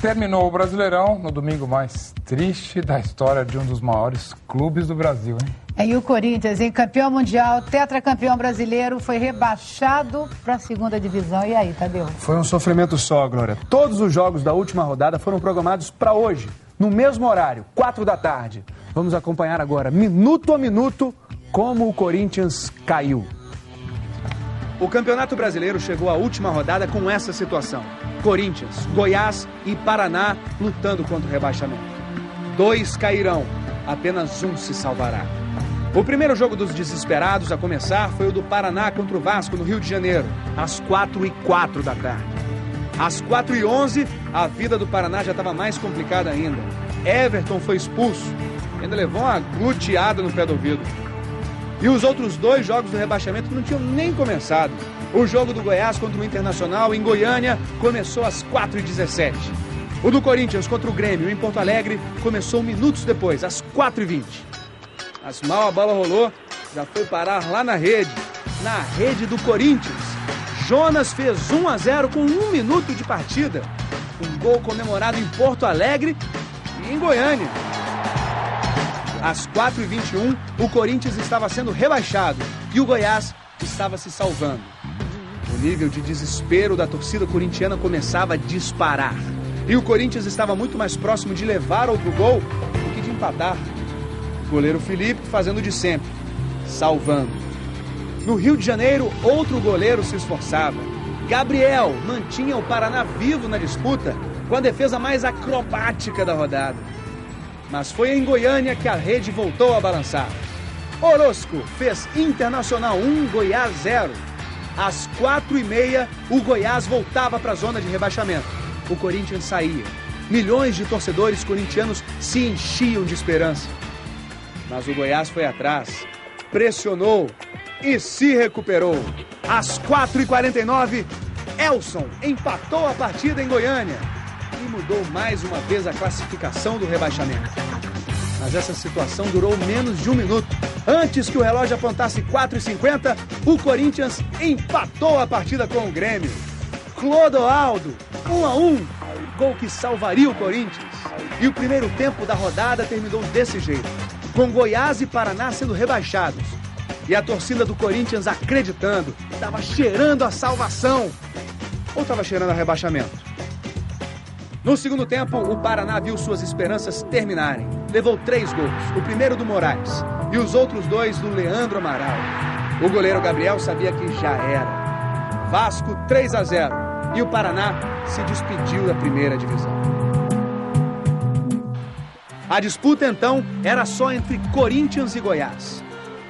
Terminou o Brasileirão no domingo mais triste da história de um dos maiores clubes do Brasil, hein? E o Corinthians, em campeão mundial, tetracampeão brasileiro, foi rebaixado para a segunda divisão. E aí, Tadeu? Foi um sofrimento só, Glória. Todos os jogos da última rodada foram programados para hoje, no mesmo horário, 4 da tarde. Vamos acompanhar agora, minuto a minuto, como o Corinthians caiu. O Campeonato Brasileiro chegou à última rodada com essa situação. Corinthians, Goiás e Paraná lutando contra o rebaixamento. 2 cairão, apenas um se salvará. O primeiro jogo dos desesperados a começar foi o do Paraná contra o Vasco no Rio de Janeiro, às 4h04 da tarde. Às 4h11, a vida do Paraná já estava mais complicada ainda. Everton foi expulso, ainda levou uma gluteada no pé do ouvido. E os outros 2 jogos do rebaixamento não tinham nem começado. O jogo do Goiás contra o Internacional em Goiânia começou às 4h17. O do Corinthians contra o Grêmio em Porto Alegre começou minutos depois, às 4h20. Mas mal a bola rolou, já foi parar lá na rede do Corinthians. Jonas fez 1-0 com 1 minuto de partida. Um gol comemorado em Porto Alegre e em Goiânia. Às 4h21, o Corinthians estava sendo rebaixado e o Goiás estava se salvando. O nível de desespero da torcida corintiana começava a disparar. E o Corinthians estava muito mais próximo de levar outro gol do que de empatar. O goleiro Felipe fazendo de sempre, salvando. No Rio de Janeiro, outro goleiro se esforçava. Gabriel mantinha o Paraná vivo na disputa com a defesa mais acrobática da rodada. Mas foi em Goiânia que a rede voltou a balançar. Orozco fez Internacional 1, Goiás 0. Às 4h30, o Goiás voltava para a zona de rebaixamento. O Corinthians saía. Milhões de torcedores corintianos se enchiam de esperança. Mas o Goiás foi atrás, pressionou e se recuperou. Às 4h49, Elson empatou a partida em Goiânia e mudou mais uma vez a classificação do rebaixamento. Mas essa situação durou menos de 1 minuto. Antes que o relógio apontasse 4h50, o Corinthians empatou a partida com o Grêmio. Clodoaldo, 1-1, gol que salvaria o Corinthians. E o primeiro tempo da rodada terminou desse jeito, com Goiás e Paraná sendo rebaixados. E a torcida do Corinthians acreditando, estava cheirando a salvação. Ou estava cheirando a rebaixamento? No segundo tempo, o Paraná viu suas esperanças terminarem. Levou 3 gols, o primeiro do Moraes e os outros 2 do Leandro Amaral. O goleiro Gabriel sabia que já era. Vasco 3-0 e o Paraná se despediu da primeira divisão. A disputa então era só entre Corinthians e Goiás.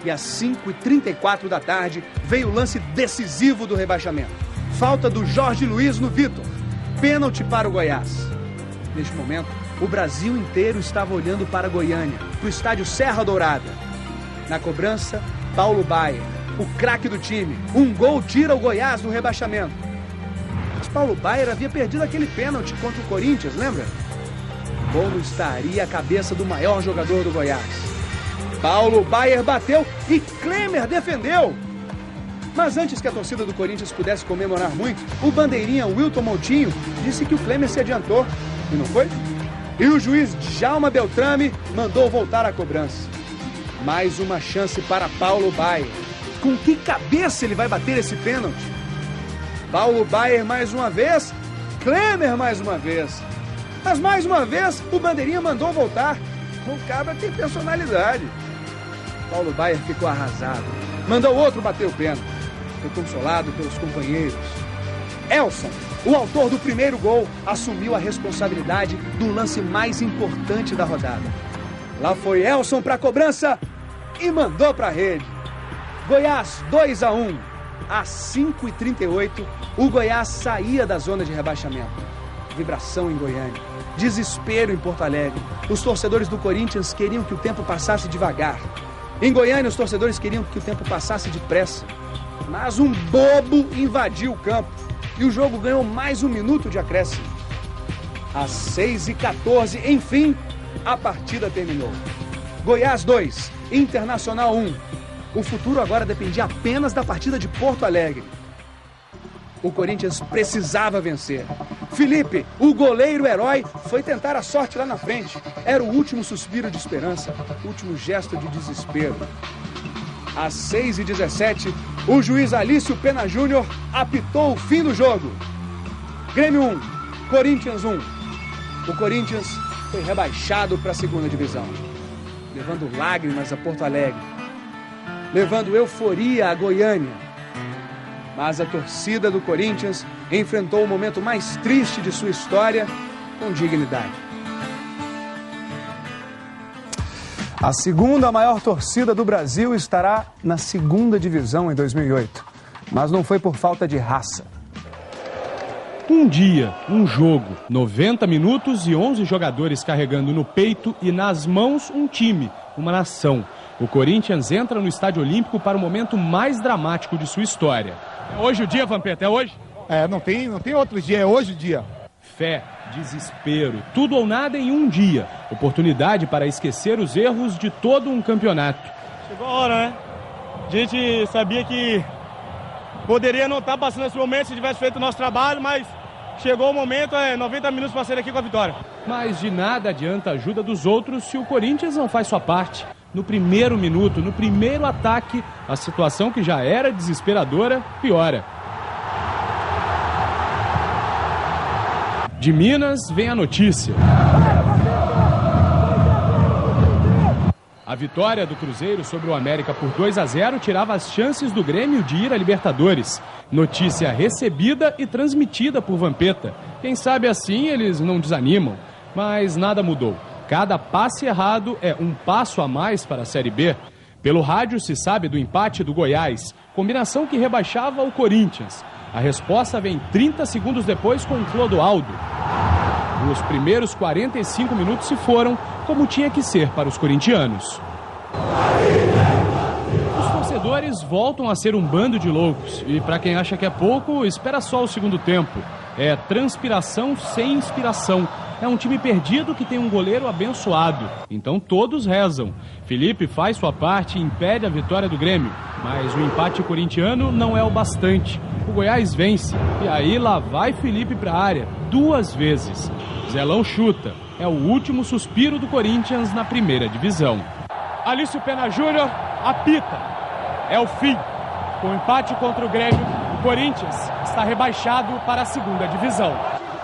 E às 5h34 da tarde veio o lance decisivo do rebaixamento. Falta do Jorge Luiz no Vitor. Pênalti para o Goiás. Neste momento, o Brasil inteiro estava olhando para Goiânia, para o estádio Serra Dourada. Na cobrança, Paulo Baier, o craque do time. Um gol tira o Goiás do rebaixamento. Mas Paulo Baier havia perdido aquele pênalti contra o Corinthians, lembra? Como estaria a cabeça do maior jogador do Goiás? Paulo Baier bateu e Klemer defendeu. Mas antes que a torcida do Corinthians pudesse comemorar muito, o bandeirinha Wilton Moutinho disse que o Klemer se adiantou. E não foi? E o juiz Djalma Beltrame mandou voltar a cobrança. Mais uma chance para Paulo Baier. Com que cabeça ele vai bater esse pênalti? Paulo Baier mais uma vez, Klemer mais uma vez. Mas mais uma vez o bandeirinha mandou voltar. O cabra tem personalidade. Paulo Baier ficou arrasado. Mandou outro bater o pênalti. Foi consolado pelos companheiros. Elson, o autor do primeiro gol, assumiu a responsabilidade do lance mais importante da rodada. Lá foi Elson para a cobrança e mandou para a rede. Goiás 2-1. Às 5h38, o Goiás saía da zona de rebaixamento. Vibração em Goiânia. Desespero em Porto Alegre. Os torcedores do Corinthians queriam que o tempo passasse devagar. Em Goiânia, os torcedores queriam que o tempo passasse depressa. Mas um bobo invadiu o campo e o jogo ganhou mais 1 minuto de acréscimo. Às 6h14, enfim, a partida terminou. Goiás 2, Internacional 1. O futuro agora dependia apenas da partida de Porto Alegre. O Corinthians precisava vencer. Felipe, o goleiro herói, foi tentar a sorte lá na frente. Era o último suspiro de esperança, o último gesto de desespero. Às 6h17, o juiz Alício Pena Júnior apitou o fim do jogo. Grêmio 1, Corinthians 1. O Corinthians foi rebaixado para a segunda divisão, levando lágrimas a Porto Alegre, levando euforia a Goiânia. Mas a torcida do Corinthians enfrentou o momento mais triste de sua história com dignidade. A segunda maior torcida do Brasil estará na segunda divisão em 2008. Mas não foi por falta de raça. Um dia, um jogo, 90 minutos e 11 jogadores carregando no peito e nas mãos um time, uma nação. O Corinthians entra no Estádio Olímpico para o momento mais dramático de sua história. É hoje o dia, Vampeta? É hoje? Não tem outro dia, é hoje o dia. Fé, desespero, tudo ou nada em um dia. Oportunidade para esquecer os erros de todo um campeonato. Chegou a hora, né? A gente sabia que poderia não estar passando esse momento se tivesse feito o nosso trabalho, mas chegou o momento, 90 minutos para sair aqui com a vitória. Mas de nada adianta a ajuda dos outros se o Corinthians não faz sua parte. No primeiro minuto, no primeiro ataque, a situação que já era desesperadora piora. De Minas vem a notícia. A vitória do Cruzeiro sobre o América por 2-0 tirava as chances do Grêmio de ir à Libertadores. Notícia recebida e transmitida por Vampeta. Quem sabe assim eles não desanimam. Mas nada mudou. Cada passe errado é um passo a mais para a Série B. Pelo rádio se sabe do empate do Goiás, combinação que rebaixava o Corinthians. A resposta vem 30 segundos depois com Clodoaldo. Os primeiros 45 minutos se foram como tinha que ser para os corintianos. Os torcedores voltam a ser um bando de loucos. E para quem acha que é pouco, espera só o segundo tempo. É transpiração sem inspiração. É um time perdido que tem um goleiro abençoado. Então todos rezam. Felipe faz sua parte e impede a vitória do Grêmio. Mas o empate corintiano não é o bastante. O Goiás vence. E aí lá vai Felipe para a área. 2 vezes. Zelão chuta. É o último suspiro do Corinthians na primeira divisão. Alício Pena Júnior apita. É o fim. Com o empate contra o Grêmio, o Corinthians está rebaixado para a segunda divisão.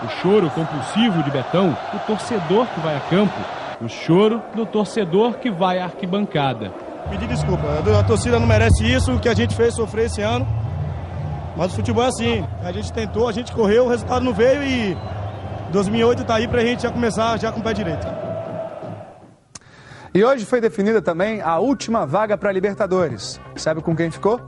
O choro compulsivo de Betão, o torcedor que vai a campo. O choro do torcedor que vai à arquibancada. Pedir desculpa, a torcida não merece isso, o que a gente fez sofrer esse ano. Mas o futebol é assim, a gente tentou, a gente correu, o resultado não veio e 2008 está aí para a gente já começar já com o pé direito. E hoje foi definida também a última vaga para a Libertadores. Sabe com quem ficou?